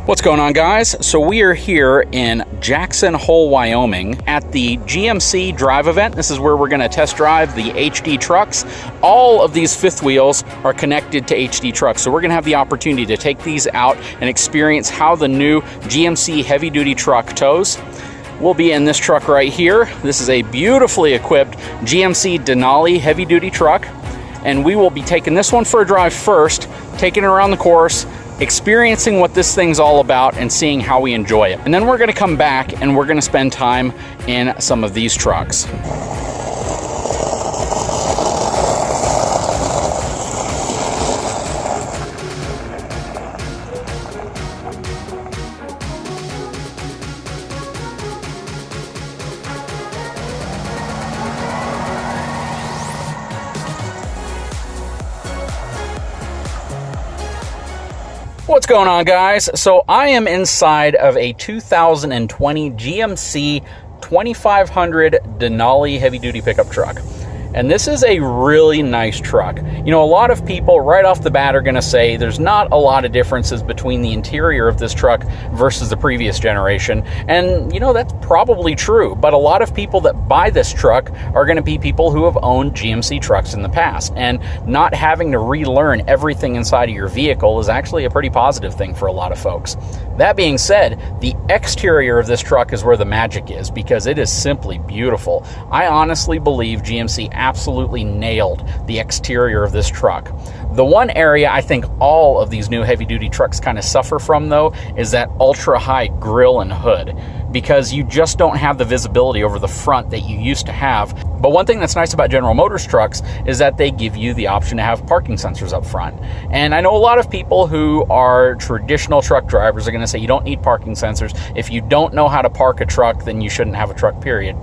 What's going on, guys? So we are here in Jackson Hole, Wyoming at the GMC drive event. This is where we're going to test drive the HD trucks. All of these fifth wheels are connected to HD trucks, so we're going to have the opportunity to take these out and experience how the new GMC heavy duty truck tows. We'll be in this truck right here. This is a beautifully equipped GMC Denali heavy duty truck, and we will be taking this one for a drive first, taking it around the course, experiencing what this thing's all about and seeing how we enjoy it. And then we're going to come back and we're going to spend time in some of these trucks. What's going on, guys? So I am inside of a 2020 GMC 2500 Denali heavy duty pickup truck. And this is a really nice truck. You know, a lot of people right off the bat are going to say there's not a lot of differences between the interior of this truck versus the previous generation. And, you know, that's probably true. But a lot of people that buy this truck are going to be people who have owned GMC trucks in the past. And not having to relearn everything inside of your vehicle is actually a pretty positive thing for a lot of folks. That being said, the exterior of this truck is where the magic is, because it is simply beautiful. I honestly believe GMC absolutely nailed the exterior of this truck. The one area I think all of these new heavy-duty trucks kind of suffer from, though, is that ultra-high grille and hood, because you just don't have the visibility over the front that you used to have. But one thing that's nice about General Motors trucks is that they give you the option to have parking sensors up front. And I know a lot of people who are traditional truck drivers are going to say you don't need parking sensors. If you don't know how to park a truck, then you shouldn't have a truck, period.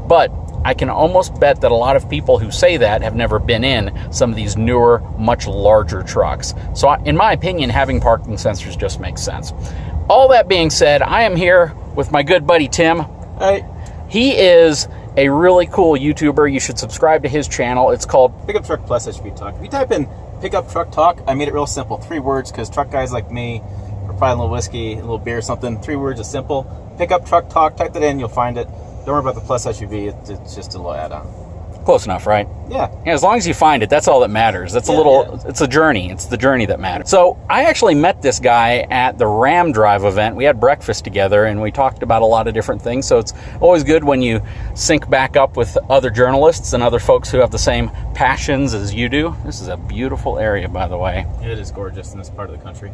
But I can almost bet that a lot of people who say that have never been in some of these newer, much larger trucks. So in my opinion, having parking sensors just makes sense. All that being said, I am here with my good buddy Tim. Hey. He is a really cool YouTuber. You should subscribe to his channel. It's called Pickup Truck Plus HV Talk. If you type in Pickup Truck Talk, I made it real simple. 3 words, because truck guys like me are probably a little whiskey, a little beer or something. 3 words is simple. Pickup Truck Talk. Type that in, you'll find it. Don't worry about the Plus SUV. It's just a little add-on. Close enough, right? Yeah. As long as you find it, that's all that matters. That's it's a journey. It's the journey that matters. So I actually met this guy at the Ram Drive event. We had breakfast together and we talked about a lot of different things. So it's always good when you sync back up with other journalists and other folks who have the same passions as you do. This is a beautiful area, by the way. It is gorgeous in this part of the country.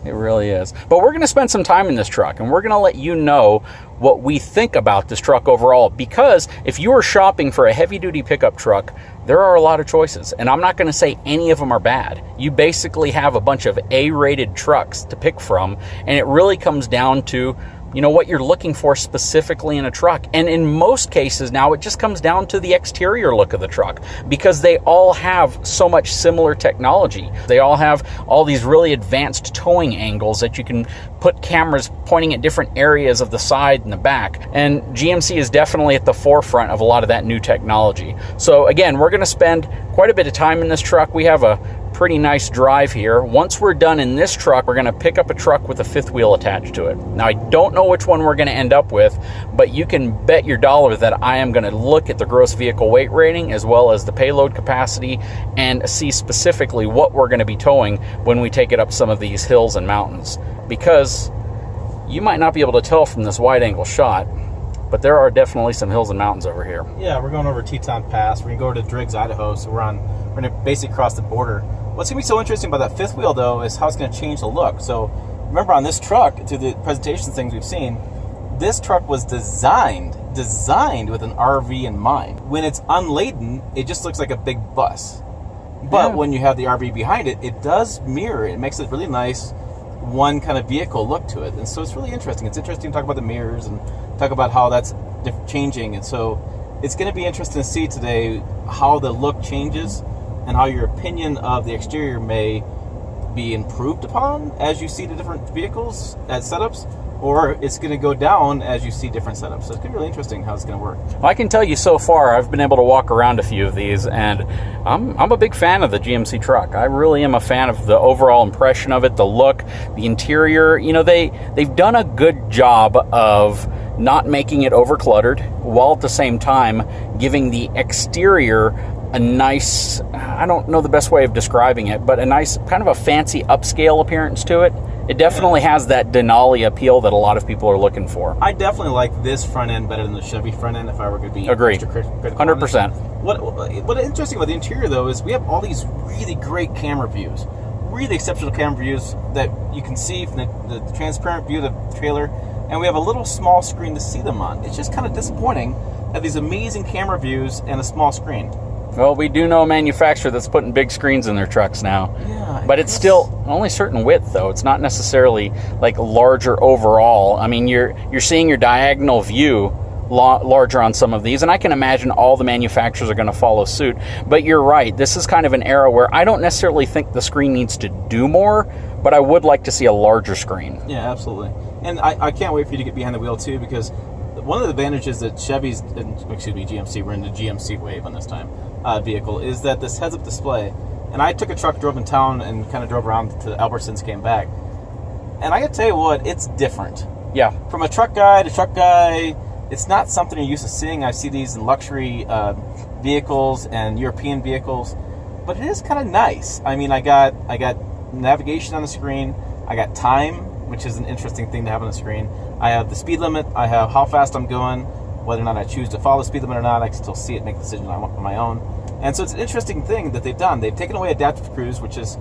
It really is. But we're going to spend some time in this truck, and we're going to let you know what we think about this truck overall, because if you are shopping for a heavy-duty pickup truck, there are a lot of choices, and I'm not going to say any of them are bad. You basically have a bunch of A-rated trucks to pick from, and it really comes down to, you know, what you're looking for specifically in a truck. And in most cases now, it just comes down to the exterior look of the truck, because they all have so much similar technology. They all have all these really advanced towing angles that you can put cameras pointing at different areas of the side and the back. And GMC is definitely at the forefront of a lot of that new technology. So again, we're going to spend quite a bit of time in this truck. We have a pretty nice drive here. Once we're done in this truck, we're going to pick up a truck with a fifth wheel attached to it. Now, I don't know which one we're going to end up with, but you can bet your dollar that I am going to look at the gross vehicle weight rating as well as the payload capacity and see specifically what we're going to be towing when we take it up some of these hills and mountains. Because you might not be able to tell from this wide angle shot, but there are definitely some hills and mountains over here. Yeah, we're going over Teton Pass. We're going to go to Driggs, Idaho, so we're going to basically cross the border. What's going to be so interesting about that fifth wheel, though, is how it's going to change the look. So remember, on this truck, through the presentation things we've seen, this truck was designed with an RV in mind. When it's unladen, it just looks like a big bus. But when you have the RV behind it, it does mirror. It makes it really nice, one kind of vehicle look to it. And so it's really interesting. It's interesting to talk about the mirrors and talk about how that's changing. And so it's going to be interesting to see today how the look changes and how your opinion of the exterior may be improved upon as you see the different vehicles as setups, or it's going to go down as you see different setups. So it's going to be really interesting how it's going to work. Well, I can tell you so far, I've been able to walk around a few of these, and I'm a big fan of the GMC truck. I really am a fan of the overall impression of it, the look, the interior. You know, they've done a good job of not making it over cluttered, while at the same time giving the exterior a nice, I don't know the best way of describing it, but a nice kind of a fancy upscale appearance to it. It definitely has that Denali appeal that a lot of people are looking for. I definitely like this front end better than the Chevy front end if I were going to be Agreed. extra critical. 100%. What interesting about the interior, though, is we have all these really great camera views, really exceptional camera views that you can see from the transparent view of the trailer, and we have a little small screen to see them on. It's just kind of disappointing to have these amazing camera views and a small screen. Well, we do know a manufacturer that's putting big screens in their trucks now. Yeah, but it's still only certain width, though. It's not necessarily like larger overall. I mean, you're seeing your diagonal view larger on some of these, and I can imagine all the manufacturers are going to follow suit. But you're right. This is kind of an era where I don't necessarily think the screen needs to do more, but I would like to see a larger screen. Yeah, absolutely. And I can't wait for you to get behind the wheel, too, because one of the advantages that GMC, we're in the GMC wave on this time, vehicle, is that this heads-up display. And I took a truck, drove in town, and kind of drove around to Albertsons, came back. And I gotta tell you what, it's different. Yeah. From a truck guy to truck guy, it's not something you're used to seeing. I see these in luxury vehicles and European vehicles, but it is kind of nice. I mean, I got navigation on the screen. I got time, which is an interesting thing to have on the screen. I have the speed limit. I have how fast I'm going. Whether or not I choose to follow the speed limit or not, I can still see it, make the decision on my own. And so it's an interesting thing that they've done. They've taken away adaptive cruise, which is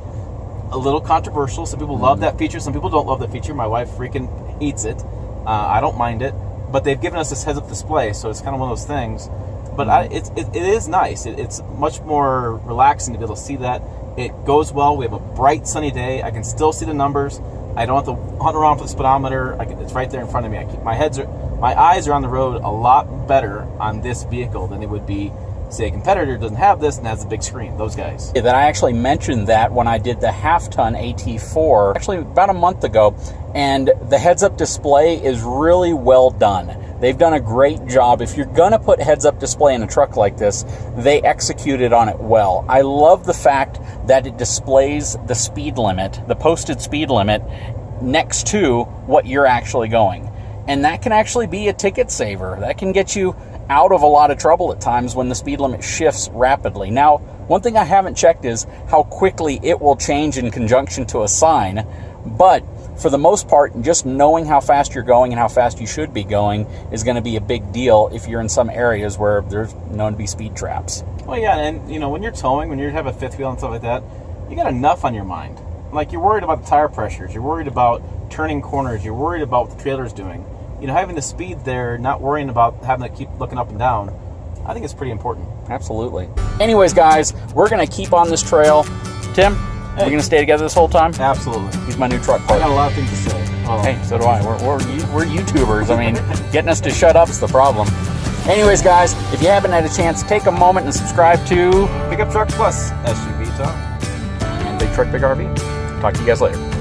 a little controversial. Some people love that feature. Some people don't love that feature. My wife freaking hates it. I don't mind it. But they've given us this heads-up display, so it's kind of one of those things. But it is nice. It's much more relaxing to be able to see that. It goes well. We have a bright, sunny day. I can still see the numbers. I don't have to hunt around for the speedometer. It's right there in front of me. My eyes are on the road a lot better on this vehicle than they would be, say, a competitor doesn't have this and has a big screen. Those guys. Yeah, that I actually mentioned that when I did the half-ton AT4, actually about a month ago, and the heads-up display is really well done. They've done a great job. If you're going to put heads-up display in a truck like this, they executed on it well. I love the fact that it displays the speed limit, the posted speed limit, next to what you're actually going. And that can actually be a ticket saver. That can get you out of a lot of trouble at times when the speed limit shifts rapidly. Now, one thing I haven't checked is how quickly it will change in conjunction to a sign, but for the most part, just knowing how fast you're going and how fast you should be going is going to be a big deal if you're in some areas where there's known to be speed traps. Well, yeah, and when you're towing, when you have a fifth wheel and stuff like that, you got enough on your mind. Like, you're worried about the tire pressures, you're worried about turning corners, you're worried about what the trailer's doing. Having the speed there, not worrying about having to keep looking up and down, I think it's pretty important. Absolutely. Anyways, guys, we're going to keep on this trail. Tim, we're going to stay together this whole time? Absolutely. He's my new truck I partner. got a lot of things to say. Oh. Hey, so do I. We're YouTubers. I mean, getting us to shut up's the problem. Anyways, guys, if you haven't had a chance, take a moment and subscribe to Pickup Truck Plus SUV Talk and Big Truck Big RV. Talk to you guys later.